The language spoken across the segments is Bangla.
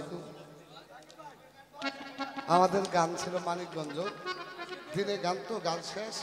আলাইকুম। আমাদের গান ছিল মানিকগঞ্জ, দিনে গান তো গান শেষ।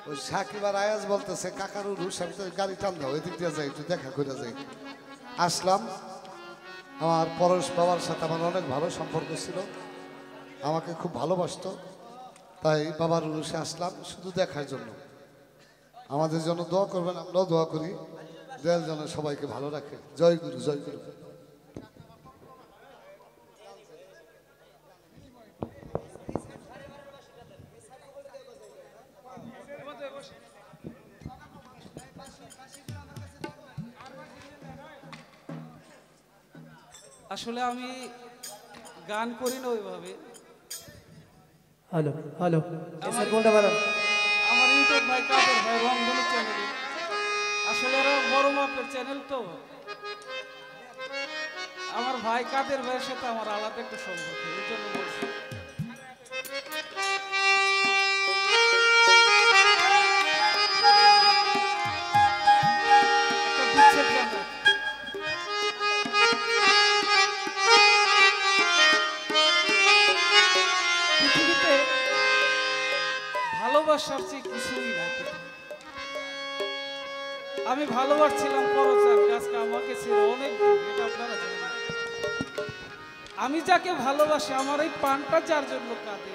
ওই সাকিব আর আয়াজ বলতেছে কাকার উরুস, আমি তো গাড়ি টান দাও, এদিক দিয়ে যাই, একটু দেখা করে যাই। আসলাম, আমার পরশ বাবার সাথে আমার অনেক ভালো সম্পর্ক ছিল, আমাকে খুব ভালোবাসতো, তাই বাবার উরুসে আসলাম শুধু দেখার জন্য। আমাদের জন্য দোয়া করবেন, আমরাও দোয়া করি, দয়াল যেন সবাইকে ভালো রাখে। জয় গুরু, জয় গুরু। আসলে আমি গান করি না ওইভাবে। হ্যালো হ্যালো, আমার ইউটিউব ভাই কাদের ভাই রংধনু চ্যানেল, আসলে এরা বড় মাপের চ্যানেল তো। আমার ভাই কাদের ভাইয়ের সাথে আমার আলাদা একটা সম্পর্ক, এই জন্য বলছি। একটা বিচ্ছেদ গান রাখি। পৃথিবীতে ভালোবাসার চেয়ে কিছুই নাই। আমি ভালোবাসছিলাম পরচার গাছকে, আমাকে ছিল অনেক দূর, এটা আপনারা জানেন। আমি যাকে ভালোবাসি, আমার এই পানটা যার জন্য কাঁদে,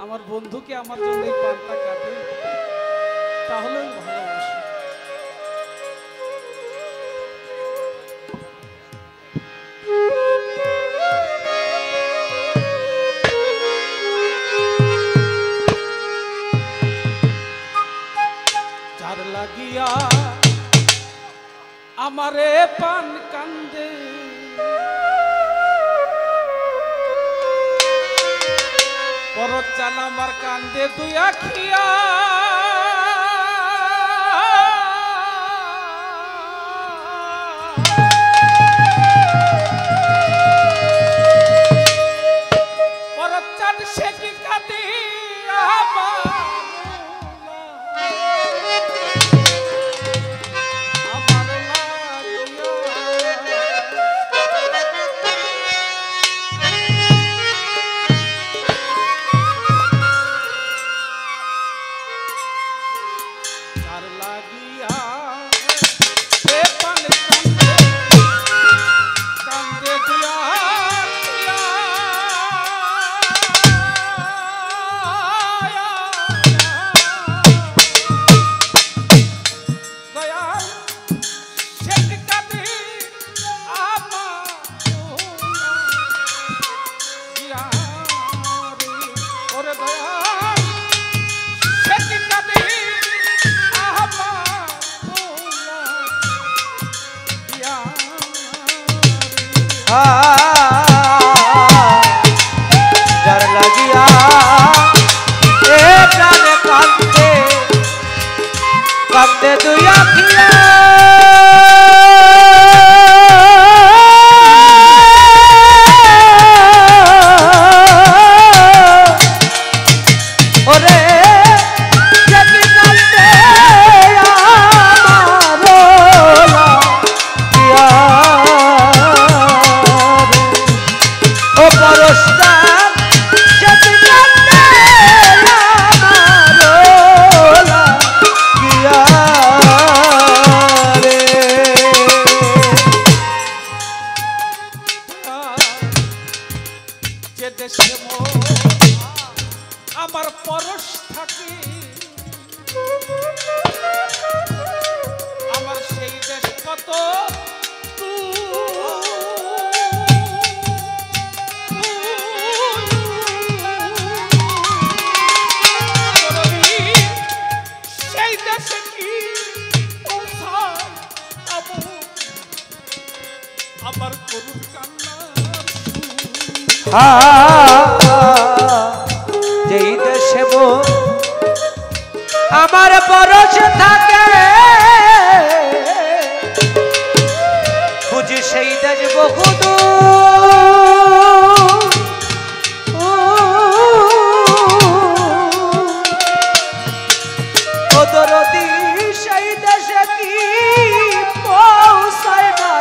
আমার বন্ধুকে আমার জন্য এই পানটা কাঁদে, তাহলে আমি ভালোবাসি। যার লাগিয়া আমারে পান কান্দে, পরচান আমার কান্দে দুই আখিয়া, পরচান সে কি কাঁদে আমার যার লাগিয়া এ প্রাণে কান্দে কান্দে দুই আখিয়া, ওরে যদি কান্দে ও পরশটা যদি কান্দে যে দেশে আমার পরশ থাকে, আমার সেই দেশ কত সেই দেশে কি আমার করুণ কান্না, যেই দেশে আমার পরশ থাকে, বুঝি সেই দেশ বহুদূর, ও দরদি সেই দেশে কি পৌঁছায় না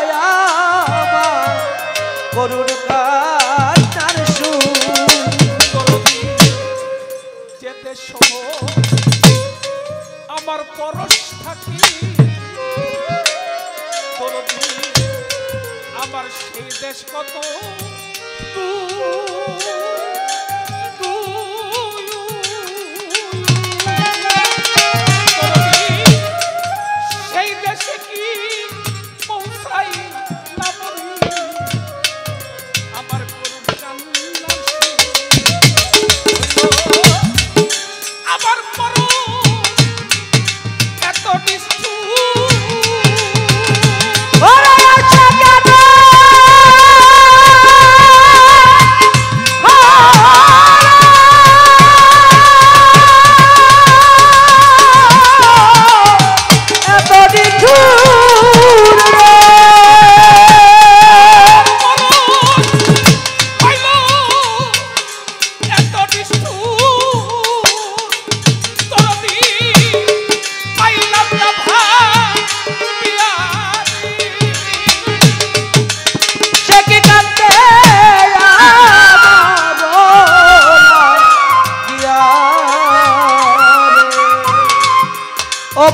আমার করুণ কান্নার সুর যেতে আমার পরশ থাকি আমার সেই দেশ কত সেই দেশে কি পৌঁছাই আমার করুণ কান্নার আমার পরশ এত নিষ্ঠুর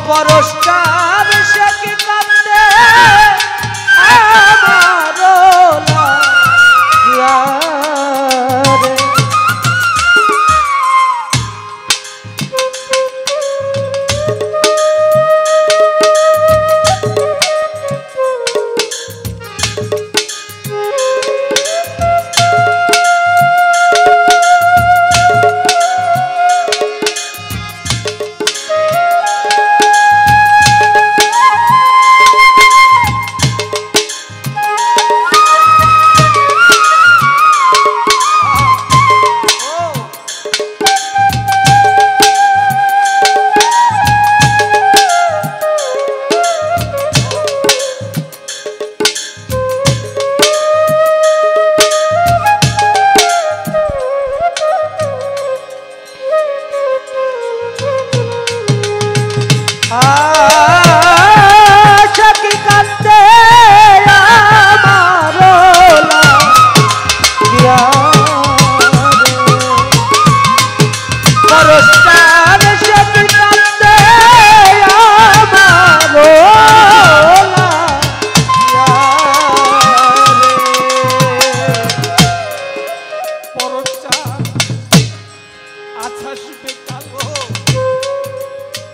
পরস্কার সে কি কান্দে আমার লাগিয়া রে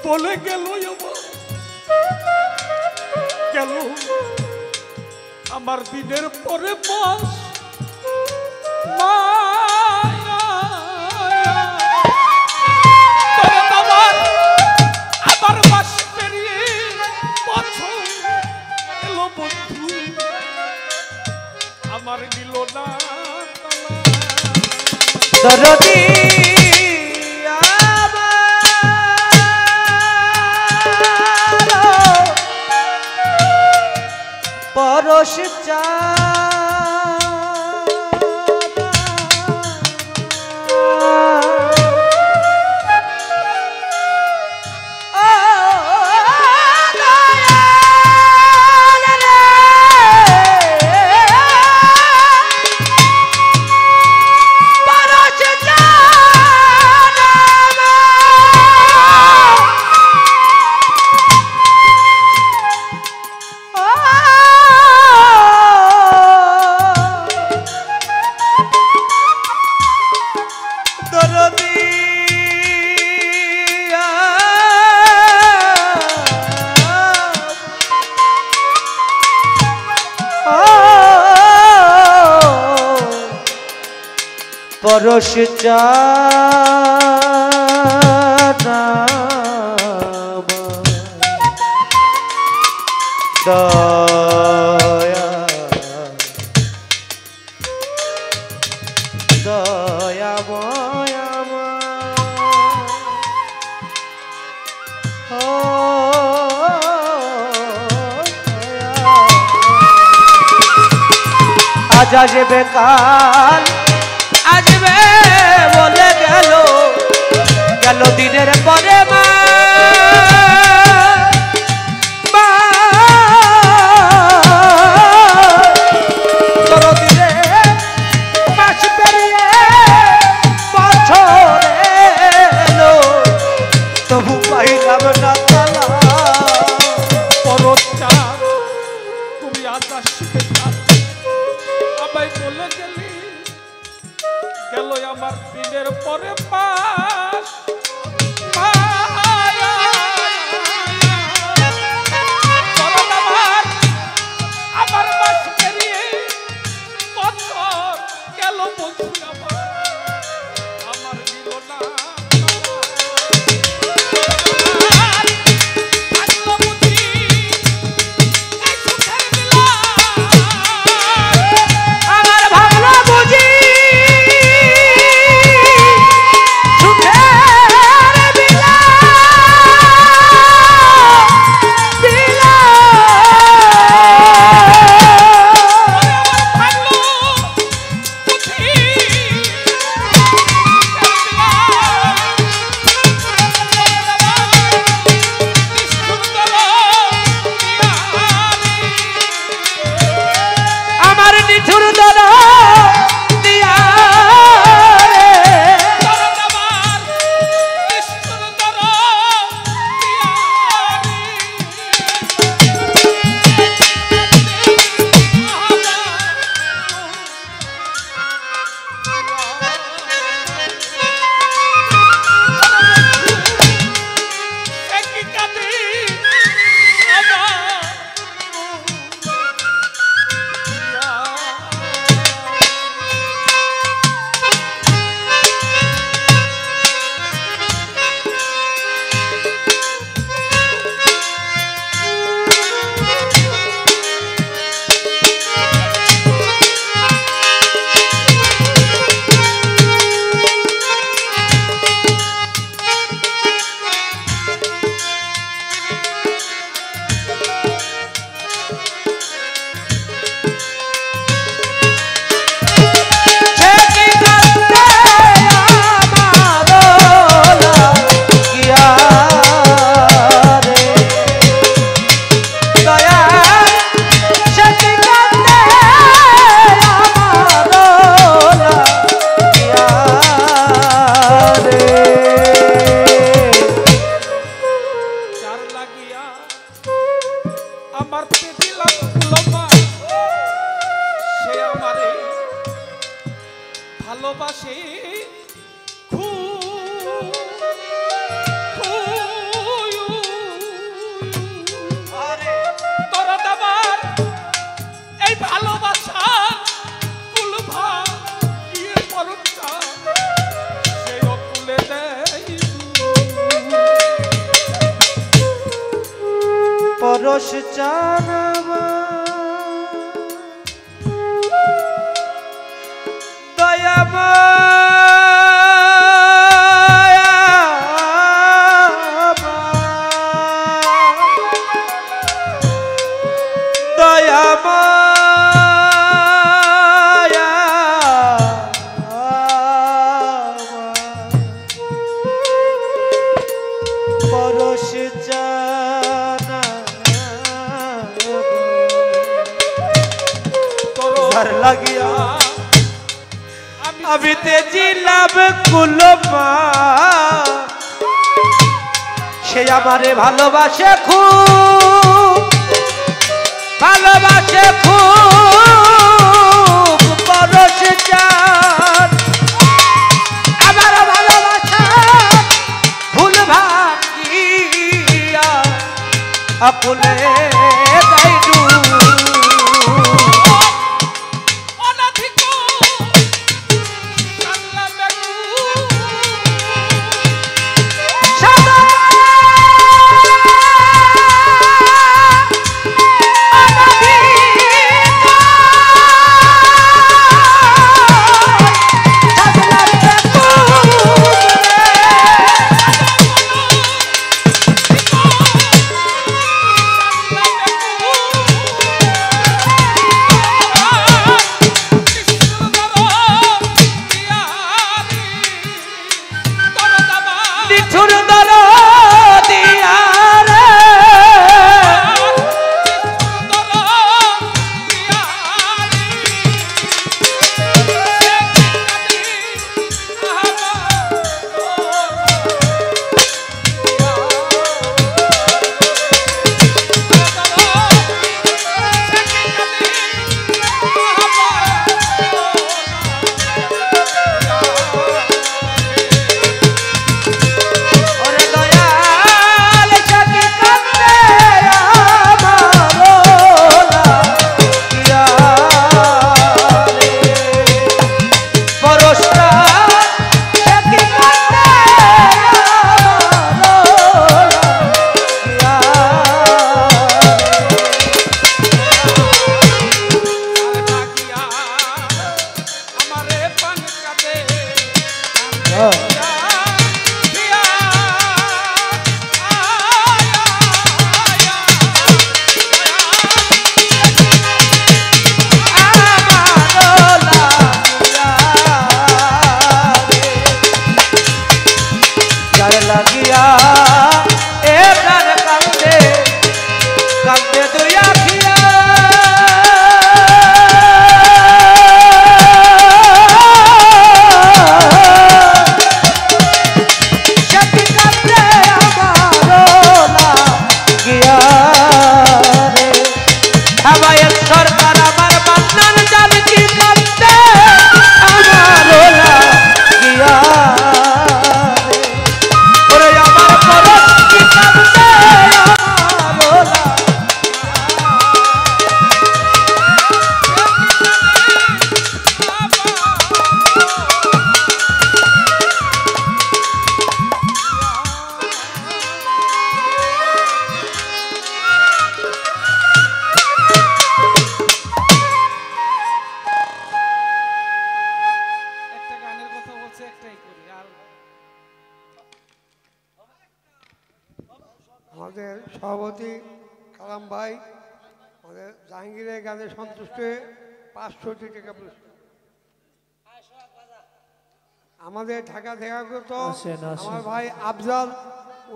বলে গেল গেল আমার দিনের পরে মাস আবার মাস পেরিয়ে বছর এলো বন্ধু আমার নিল না দরদি পরশ চা পরশ চানা দয়া দয়া ময়া আজ আসবে কাল আসবে বলে গেল গেল দিনের পরে মা তোর দিনে আমার দিনের পরে পাস মায়া আমার মাস পেরিয়ে বছর গেল বন্ধু আমার নিল না ভালোবাসে তোরা দাবার এই ভালোবাসা কুলভা গিয়ে পরটা সে অকুলে দেয় পরশ চানবা পরশ জানা তোর লাগিয়া আমি তেজিলাম কুলমা সে আমারে ভালোবাসে খুব ভালোবাসে খুব পরশ জান আমার ভালোবাসা ভুল ভাঙিয়া আপনে দেয় সভাপতি কালাম ভাই আমাদের জাহাঙ্গীরের গানে সন্তুষ্ট হয়ে 500 টাকা পুরস্কার। আমাদের ঢাকা থেকে আগত আমার ভাই আফজাল,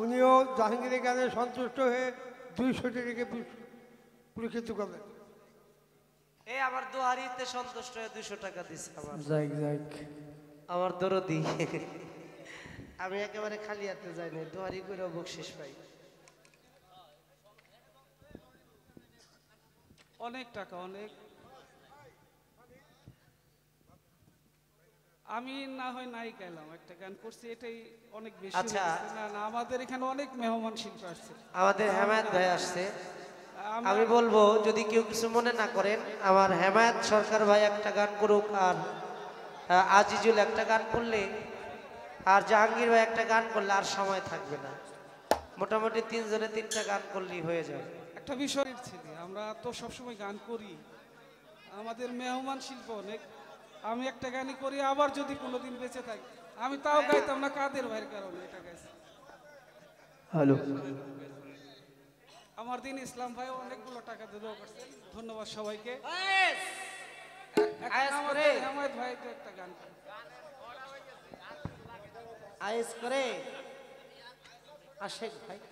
উনিও জাহাঙ্গীরের গানে সন্তুষ্ট হয়ে 200 টাকা পুরস্কৃত করলেন। এই আমার দোহারিতে সন্তুষ্ট হয়ে 200 টাকা দিছে আমার যাক যাক আমার দরদি। আমি একেবারে খালি হাতে যাই না, দোহারি করে বকশিস পাই। অনেক টাকা, অনেক। আমি না হয় নাই গাইলাম, একটা গান করছি, এটাই অনেক বেশি আচ্ছা। হয়েছে। না না, আমাদের এখানে অনেক মেহমান শিল্পী আসছে। আমাদের হেমায়েত ভাই আসছে। আমরা- আমি বলবো যদি কেউ কিছু মনে না করেন, আমার হেমায়েত সরকার ভাই একটা গান করুক, আর আজিজুল একটা গান করলে, আর জাহাঙ্গীর ভাই একটা গান করলে আর সময় থাকবে না। মোটামুটি 3 জনে 3টা গান করলেই হয়ে যায়। একটা বিষয়ের ছেলে, আমরা তো সবসময় গান করি, আমাদের মেহমান শিল্প অনেক। আমি একটা গানই করি, আবার যদি কোনোদিন বেঁচে থাকি আমি তাও গাইতাম না, কাদের ভাইয়ের কারণে এটা গাইছি। হ্যালো আমার দিন ইসলাম ভাই অনেকগুলো টাকা দিলেও করছেন, ধন্যবাদ সবাইকে। আমাদের হেমায়েত ভাই তো একটা গান করে। আয়েস করে আশেক ভাই